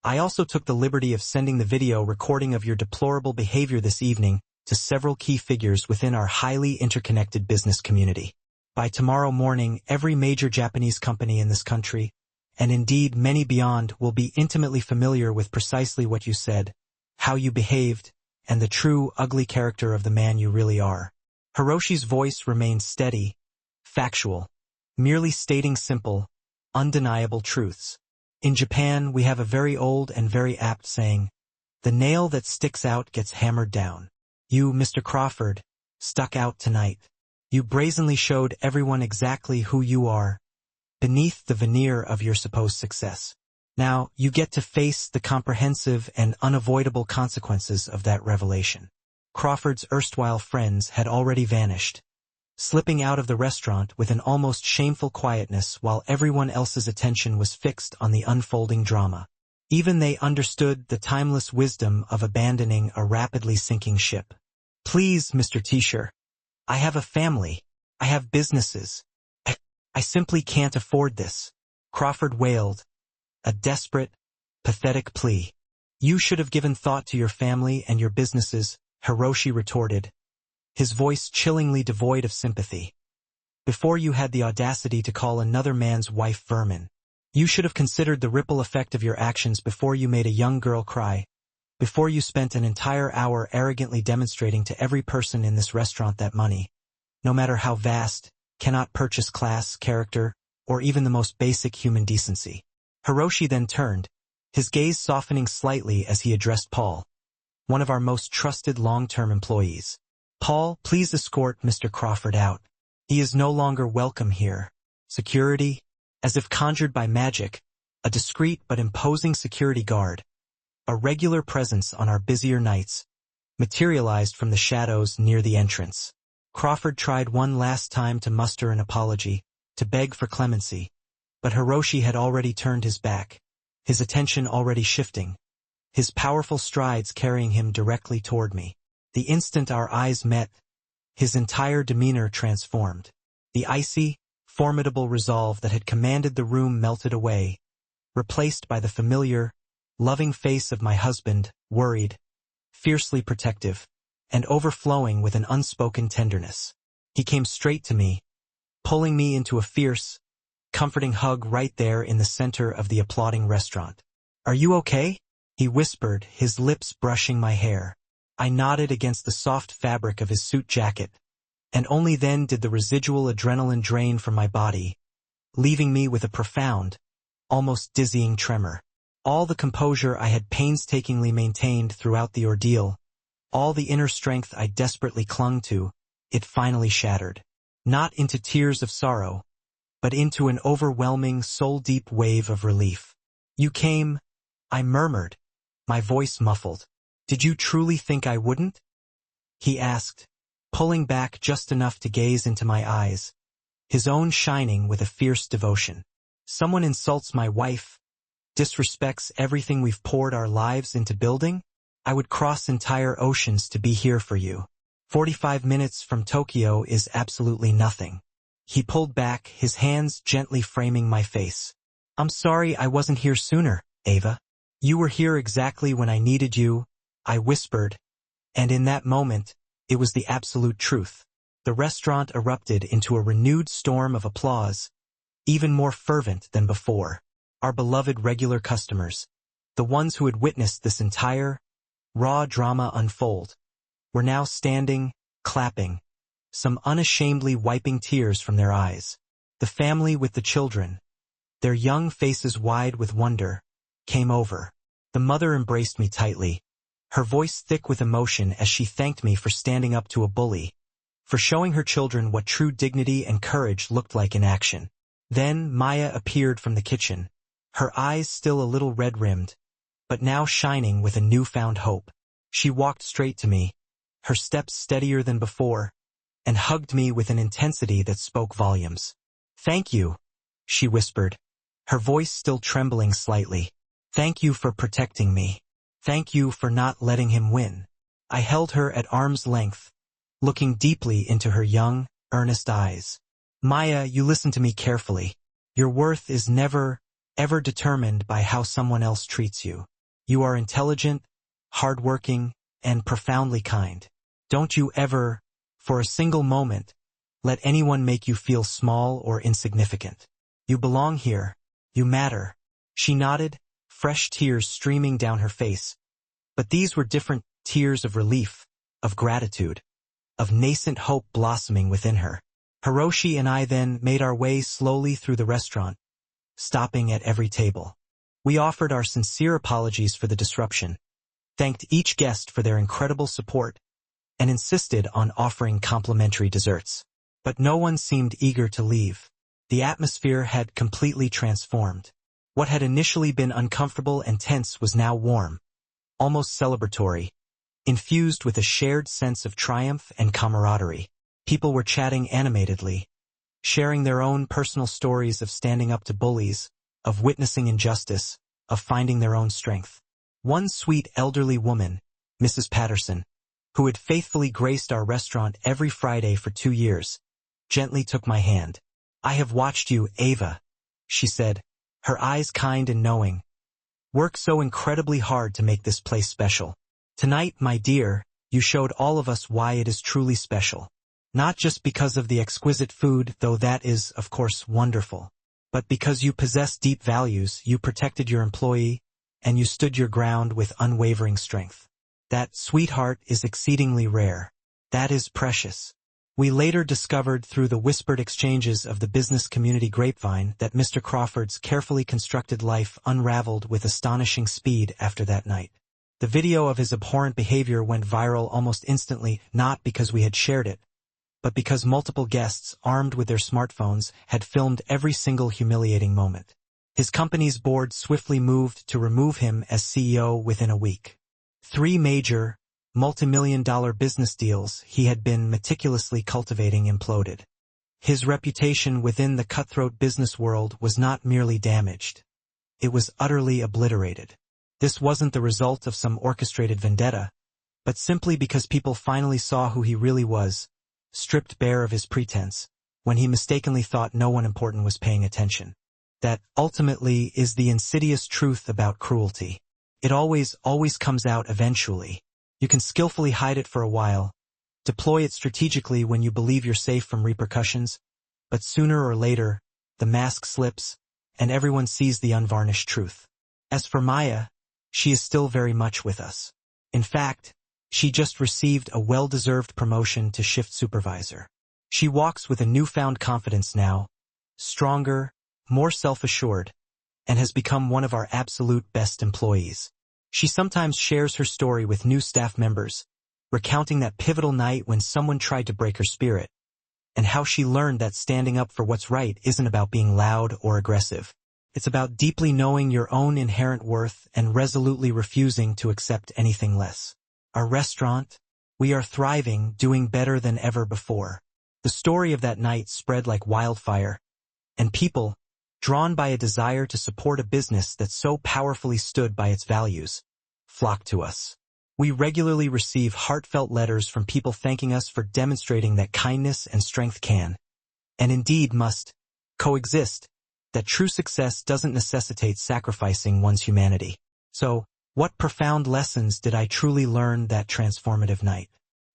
"I also took the liberty of sending the video recording of your deplorable behavior this evening to several key figures within our highly interconnected business community. By tomorrow morning, every major Japanese company in this country, and indeed many beyond, will be intimately familiar with precisely what you said, how you behaved, and the true, ugly character of the man you really are." Hiroshi's voice remained steady, factual, merely stating simple, undeniable truths. "In Japan, we have a very old and very apt saying, 'The nail that sticks out gets hammered down.' You, Mr. Crawford, stuck out tonight. You brazenly showed everyone exactly who you are, beneath the veneer of your supposed success. Now, you get to face the comprehensive and unavoidable consequences of that revelation." Crawford's erstwhile friends had already vanished, slipping out of the restaurant with an almost shameful quietness while everyone else's attention was fixed on the unfolding drama. Even they understood the timeless wisdom of abandoning a rapidly sinking ship. "Please, Mr. T-shirt. I have a family. I have businesses. I simply can't afford this," Crawford wailed, a desperate, pathetic plea. "You should have given thought to your family and your businesses," Hiroshi retorted, his voice chillingly devoid of sympathy, "before you had the audacity to call another man's wife vermin. You should have considered the ripple effect of your actions before you made a young girl cry, before you spent an entire hour arrogantly demonstrating to every person in this restaurant that money, no matter how vast, cannot purchase class, character, or even the most basic human decency. Hiroshi then turned, his gaze softening slightly as he addressed Paul, one of our most trusted long-term employees. Paul, please escort Mr. Crawford out. He is no longer welcome here. Security, as if conjured by magic, a discreet but imposing security guard, a regular presence on our busier nights, materialized from the shadows near the entrance. Crawford tried one last time to muster an apology, to beg for clemency, but Hiroshi had already turned his back, his attention already shifting, his powerful strides carrying him directly toward me. The instant our eyes met, his entire demeanor transformed. The icy, formidable resolve that had commanded the room melted away, replaced by the familiar, loving face of my husband, worried, fiercely protective, and overflowing with an unspoken tenderness. He came straight to me, pulling me into a fierce, comforting hug right there in the center of the applauding restaurant. "Are you okay?" he whispered, his lips brushing my hair. I nodded against the soft fabric of his suit jacket, and only then did the residual adrenaline drain from my body, leaving me with a profound, almost dizzying tremor. All the composure I had painstakingly maintained throughout the ordeal, all the inner strength I desperately clung to, it finally shattered. Not into tears of sorrow, but into an overwhelming, soul-deep wave of relief. "You came," I murmured, my voice muffled. "Did you truly think I wouldn't?" he asked, pulling back just enough to gaze into my eyes, his own shining with a fierce devotion. "Someone insults my wife, disrespects everything we've poured our lives into building? I would cross entire oceans to be here for you. 45 minutes from Tokyo is absolutely nothing." He pulled back, his hands gently framing my face. "I'm sorry I wasn't here sooner, Ava. You were here exactly when I needed you," I whispered, and in that moment, it was the absolute truth. The restaurant erupted into a renewed storm of applause, even more fervent than before. Our beloved regular customers, the ones who had witnessed this entire, raw drama unfold, were now standing, clapping, some unashamedly wiping tears from their eyes. The family with the children, their young faces wide with wonder, came over. The mother embraced me tightly, her voice thick with emotion as she thanked me for standing up to a bully, for showing her children what true dignity and courage looked like in action. Then Maya appeared from the kitchen, her eyes still a little red-rimmed, but now shining with a newfound hope. She walked straight to me, her steps steadier than before, and hugged me with an intensity that spoke volumes. "Thank you," she whispered, her voice still trembling slightly. "Thank you for protecting me. Thank you for not letting him win." I held her at arm's length, looking deeply into her young, earnest eyes. "Maya, you listen to me carefully. Your worth is never, ever determined by how someone else treats you. You are intelligent, hardworking, and profoundly kind. Don't you ever, for a single moment, let anyone make you feel small or insignificant. You belong here. You matter." She nodded, fresh tears streaming down her face. But these were different tears of relief, of gratitude, of nascent hope blossoming within her. Hiroshi and I then made our way slowly through the restaurant, stopping at every table. We offered our sincere apologies for the disruption, thanked each guest for their incredible support, and insisted on offering complimentary desserts. But no one seemed eager to leave. The atmosphere had completely transformed. What had initially been uncomfortable and tense was now warm, almost celebratory, infused with a shared sense of triumph and camaraderie. People were chatting animatedly, sharing their own personal stories of standing up to bullies, of witnessing injustice, of finding their own strength. One sweet elderly woman, Mrs. Patterson, who had faithfully graced our restaurant every Friday for 2 years, gently took my hand. "I have watched you, Ava," she said, her eyes kind and knowing. "Work so incredibly hard to make this place special. Tonight, my dear, you showed all of us why it is truly special. Not just because of the exquisite food, though that is, of course, wonderful, but because you possess deep values, you protected your employee, and you stood your ground with unwavering strength. That, sweetheart, is exceedingly rare. That is precious." We later discovered through the whispered exchanges of the business community grapevine that Mr. Crawford's carefully constructed life unraveled with astonishing speed after that night. The video of his abhorrent behavior went viral almost instantly, not because we had shared it, but because multiple guests, armed with their smartphones, had filmed every single humiliating moment. His company's board swiftly moved to remove him as CEO within a week. 3 major, multi-million-dollar business deals he had been meticulously cultivating imploded. His reputation within the cutthroat business world was not merely damaged. It was utterly obliterated. This wasn't the result of some orchestrated vendetta, but simply because people finally saw who he really was, stripped bare of his pretense, when he mistakenly thought no one important was paying attention. That, ultimately, is the insidious truth about cruelty. It always comes out eventually. You can skillfully hide it for a while, deploy it strategically when you believe you're safe from repercussions, but sooner or later, the mask slips, and everyone sees the unvarnished truth. As for Maya, she is still very much with us. In fact, she just received a well-deserved promotion to shift supervisor. She walks with a newfound confidence now, stronger, more self-assured, and has become one of our absolute best employees. She sometimes shares her story with new staff members, recounting that pivotal night when someone tried to break her spirit, and how she learned that standing up for what's right isn't about being loud or aggressive. It's about deeply knowing your own inherent worth and resolutely refusing to accept anything less. Our restaurant, we are thriving, doing better than ever before. The story of that night spread like wildfire, and people, drawn by a desire to support a business that so powerfully stood by its values, flocked to us. We regularly receive heartfelt letters from people thanking us for demonstrating that kindness and strength can, and indeed must, coexist, that true success doesn't necessitate sacrificing one's humanity. So, what profound lessons did I truly learn that transformative night?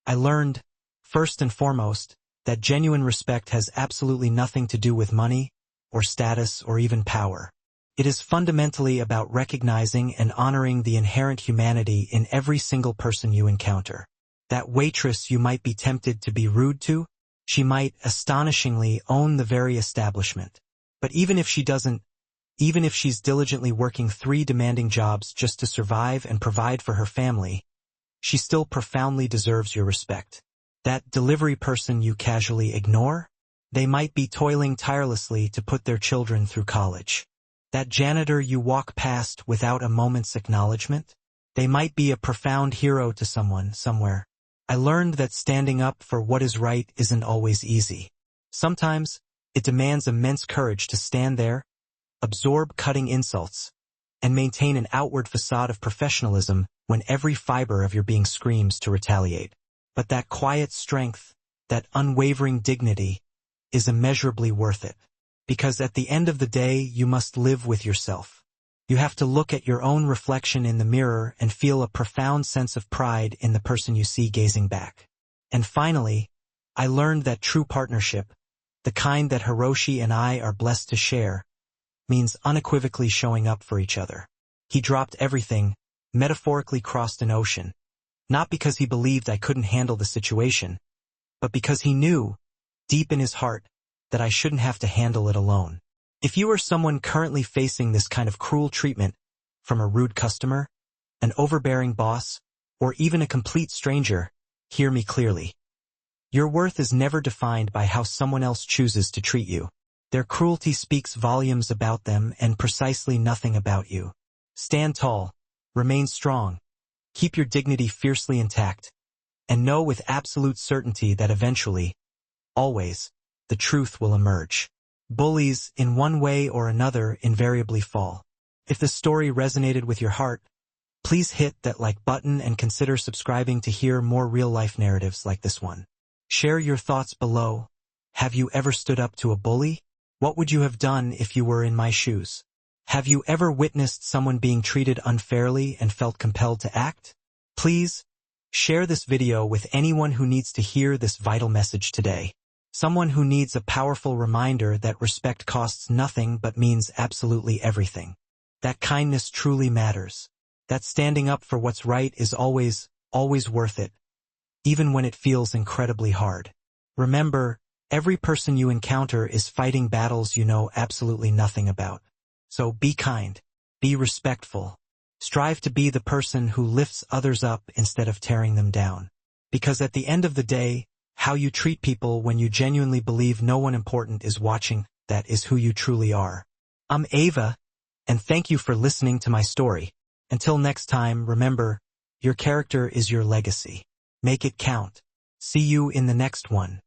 I learned, first and foremost, that genuine respect has absolutely nothing to do with money, or status, or even power. It is fundamentally about recognizing and honoring the inherent humanity in every single person you encounter. That waitress you might be tempted to be rude to, she might, astonishingly, own the very establishment. But even if she doesn't, even if she's diligently working 3 demanding jobs just to survive and provide for her family, she still profoundly deserves your respect. That delivery person you casually ignore, they might be toiling tirelessly to put their children through college. That janitor you walk past without a moment's acknowledgement, they might be a profound hero to someone, somewhere. I learned that standing up for what is right isn't always easy. Sometimes, it demands immense courage to stand there, absorb cutting insults, and maintain an outward facade of professionalism when every fiber of your being screams to retaliate. But that quiet strength, that unwavering dignity, is immeasurably worth it. Because at the end of the day, you must live with yourself. You have to look at your own reflection in the mirror and feel a profound sense of pride in the person you see gazing back. And finally, I learned that true partnership, the kind that Hiroshi and I are blessed to share, means unequivocally showing up for each other. He dropped everything, metaphorically crossed an ocean, not because he believed I couldn't handle the situation, but because he knew, deep in his heart, that I shouldn't have to handle it alone. If you are someone currently facing this kind of cruel treatment, from a rude customer, an overbearing boss, or even a complete stranger, hear me clearly. Your worth is never defined by how someone else chooses to treat you. Their cruelty speaks volumes about them and precisely nothing about you. Stand tall, remain strong, keep your dignity fiercely intact, and know with absolute certainty that eventually, always, the truth will emerge. Bullies, in one way or another, invariably fall. If the story resonated with your heart, please hit that like button and consider subscribing to hear more real-life narratives like this one. Share your thoughts below. Have you ever stood up to a bully? What would you have done if you were in my shoes? Have you ever witnessed someone being treated unfairly and felt compelled to act? Please, share this video with anyone who needs to hear this vital message today. Someone who needs a powerful reminder that respect costs nothing but means absolutely everything. That kindness truly matters. That standing up for what's right is always worth it, even when it feels incredibly hard. Remember, every person you encounter is fighting battles you know absolutely nothing about. So be kind, be respectful, strive to be the person who lifts others up instead of tearing them down. Because at the end of the day, how you treat people when you genuinely believe no one important is watching, that is who you truly are. I'm Ava, and thank you for listening to my story. Until next time, remember, your character is your legacy. Make it count. See you in the next one.